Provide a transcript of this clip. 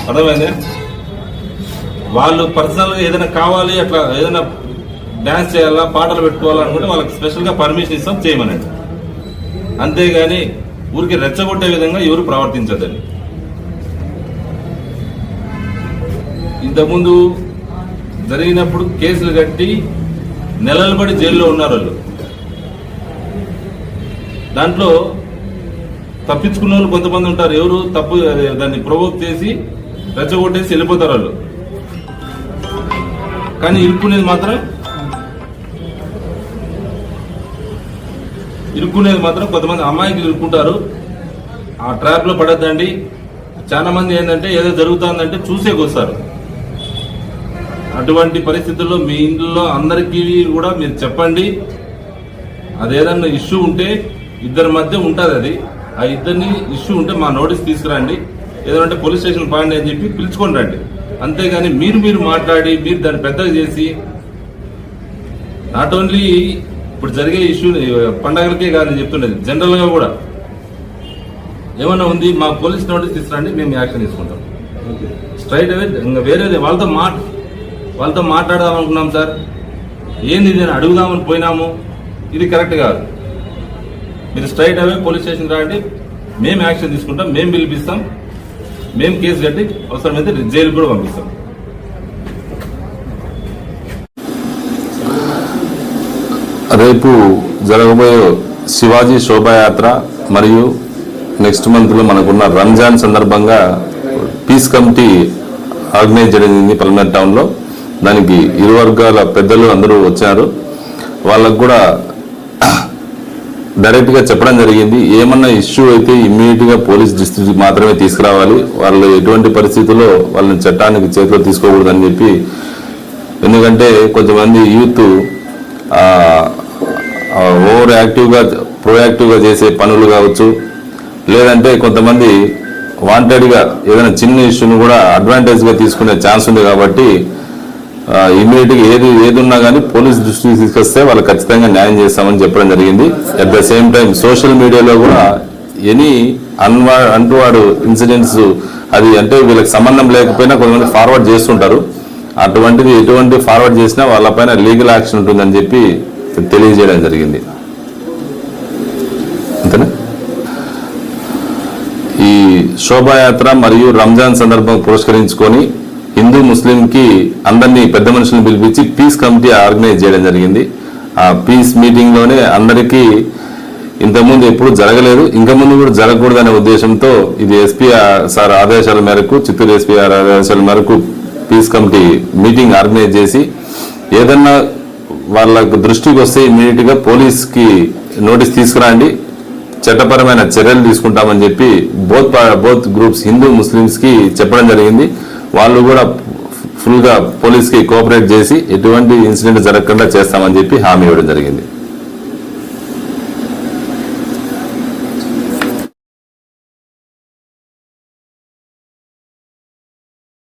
అర్థమైంది. వాళ్ళు పర్సనల్గా ఏదైనా కావాలి, అట్లా ఏదైనా డ్యాన్స్ చేయాలా, పాటలు పెట్టుకోవాలనుకుంటే వాళ్ళకి స్పెషల్గా పర్మిషన్ ఇస్తాం, చేయమనండి. అంతేగాని ఊరికి రెచ్చగొట్టే విధంగా ఎవరు ప్రవర్తించదండి. ఇంతకుముందు జరిగినప్పుడు కేసులు కట్టి నెలలు పడి జైల్లో ఉన్నారు వాళ్ళు. దాంట్లో తప్పించుకున్న వాళ్ళు కొంతమంది ఉంటారు. ఎవరు తప్పు దాన్ని ప్రొవోక్ చేసి రెచ్చగొట్టేసి వెళ్ళిపోతారు వాళ్ళు. కానీ ఇరుక్కునేది మాత్రం కొంతమంది అమాయకులు ఇరుక్కుంటారు. ఆ ట్రాప్ లో పడద్దండి. చాలా మంది ఏంటంటే ఏదో జరుగుతుందంటే చూసేకొస్తారు. అటువంటి పరిస్థితుల్లో మీ ఇంట్లో అందరికీ కూడా మీరు చెప్పండి. అదేదన్నా ఇష్యూ ఉంటే ఇద్దరి మధ్య ఉంటుంది. అది ఆ ఇద్దరిని ఇష్యూ ఉంటే మా నోటీస్ తీసుకురండి, ఏదంటే పోలీస్ స్టేషన్ పాండి అని చెప్పి పిలుచుకొని రండి. అంతేగాని మీరు మాట్లాడి మీరు దాన్ని పెద్దగా చేసి, నాట్ ఓన్లీ ఇప్పుడు జరిగే ఇష్యూ పండగలకే కాదని చెప్తుండేది, జనరల్ గా కూడా ఏమన్నా ఉంది మా పోలీస్ నోటీస్ తీసుకురండి, మేము యాక్షన్ తీసుకుంటాం స్ట్రైట్ అవే. ఇంకా వేరేది వాళ్ళతో మాట్లాడదాం అనుకున్నాం సార్, ఏంది ఇది అడుగుదామని పోయినాము, ఇది కరెక్ట్ కాదు. మీరు స్ట్రైట్ అవే పోలీస్ స్టేషన్ రండి, మేము యాక్షన్ తీసుకుంటాం, మేము పిలిపిస్తాం, మేము కేసు కట్టి అవసరమైతే జైలుకు కూడా పంపిస్తాం. రేపు జరగబోయే శివాజీ శోభాయాత్ర మరియు నెక్స్ట్ మంత్ లో మనకున్న రంజాన్ సందర్భంగా పీస్ కమిటీ ఆర్గనైజ్ జరిగింది పల్మనేర్ టౌన్ లో. దానికి ఇరు వర్గాల పెద్దలు అందరూ వచ్చారు. వాళ్ళకు కూడా డైరెక్ట్ గా చెప్పడం జరిగింది, ఏమన్నా ఇష్యూ అయితే ఇమ్మీడియట్ గా పోలీస్ డిస్ట్రిక్ట్ మాత్రమే తీసుకురావాలి, వాళ్ళు ఎటువంటి పరిస్థితుల్లో వాళ్ళని చట్టానికి చేతిలో తీసుకోకూడదని చెప్పి. ఎందుకంటే కొంతమంది యూత్ ఓవర్ యాక్టివ్గా ప్రోయాక్టివ్గా చేసే పనులు కావచ్చు, లేదంటే కొంతమంది వాంటెడ్గా ఏదైనా చిన్న ఇష్యూను కూడా అడ్వాంటేజ్గా తీసుకునే ఛాన్స్ ఉంది. కాబట్టి ఇమ్మీడియట్గా ఏది ఉన్నా కానీ పోలీస్ దృష్టికి తీసుకొస్తే వాళ్ళు ఖచ్చితంగా న్యాయం చేస్తామని చెప్పడం జరిగింది. At the same time social మీడియాలో కూడా ఎనీ అన్వార్డ్ ఇన్సిడెంట్స్, అది అంటే వీళ్ళకి సంబంధం లేకపోయినా కొంతమంది ఫార్వర్డ్ చేస్తుంటారు. అటువంటిది ఎటువంటి ఫార్వర్డ్ చేసినా వాళ్ళపైన లీగల్ యాక్షన్ ఉంటుందని చెప్పి తెలియజేయడం జరిగింది. అంతేనా? ఈ శోభాయాత్ర మరియు రంజాన్ సందర్భం పురస్కరించుకొని హిందూ ముస్లింకి అందరినీ పెద్ద మనుషులను పిలిపించి పీస్ కమిటీ ఆర్గనైజ్ చేయడం జరిగింది. ఆ పీస్ మీటింగ్ లోనే అందరికీ ఇంతకుముందు ఎప్పుడు జరగలేదు, ఇంకా ముందు కూడా జరగకూడదనే ఉద్దేశంతో ఇది ఎస్పీ సార్ ఆదేశాల మేరకు, చిత్తూరు ఎస్పీ ఆదేశాల మేరకు పీస్ కమిటీ మీటింగ్ ఆర్గనైజ్ చేసి ఏదన్నా వాళ్ళకు దృష్టికి వస్తే ఇమీడియట్ గా పోలీస్కి నోటీస్ తీసుకురండి, చట్టపరమైన చర్యలు తీసుకుంటామని చెప్పి బోత్ గ్రూప్స్ హిందూ ముస్లిమ్స్ కి చెప్పడం జరిగింది. వాళ్ళు కూడా ఫుల్ గా పోలీస్ కి కోఆపరేట్ చేసి ఎటువంటి ఇన్సిడెంట్ జరగకుండా చేస్తామని చెప్పి హామీ ఇవ్వడం జరిగింది.